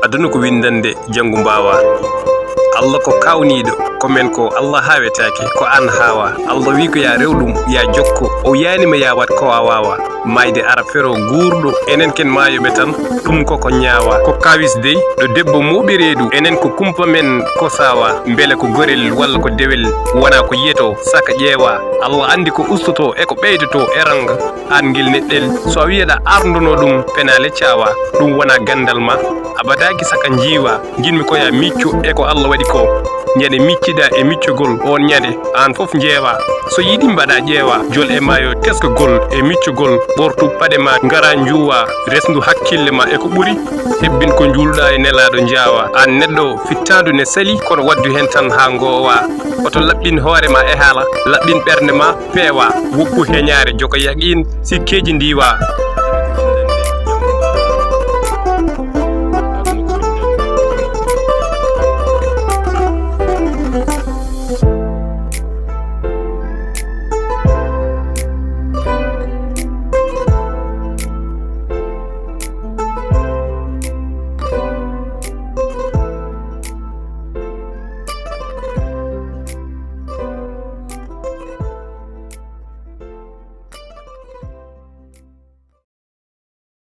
aduna ko winndannde janngu mbaawaa. Allah ko kawniiɗo komen ko Allah haawetaake ko an haawa. Allah wi ko ya rewɗum ya jokko o yanima ya wat ko a waawa mayde ara fero guurɗo enen ken maayoɓe tan ɗum koko ñaawa ko kawis dey ɗo debbo moɓi reedu enen ko kumpa men ko saawa beele ko gorel walla ko dewel wona ko yiyeto saka ƴeewa. Allah andi ko ustoto e ko ɓeydoto e ranga an gil neɗɗel so a wiyeɗa arduno ɗum penale caawa ɗum wona gandal ma abadaki saka njiiwa jinmi ko ya miccu e ko Allah waɗi ko ñande miccida e miccugol on ñande an fof njeewa so yiɗi mbaɗa ƴeewa jol e maayo teskagol e miccugol ɓortu paɗe ma ngara njuwa resndu hakkille ma e ko ɓuri hebbin ko julɗa e nelaɗo njaawa an neɗɗo fittandu ne sali kono waddu hen tan ha ngowa oto laɓɓin hoore ma e haala laɓɓin ɓernde ma peewa woppu heñaare joko yaqin sikkeji ndiwa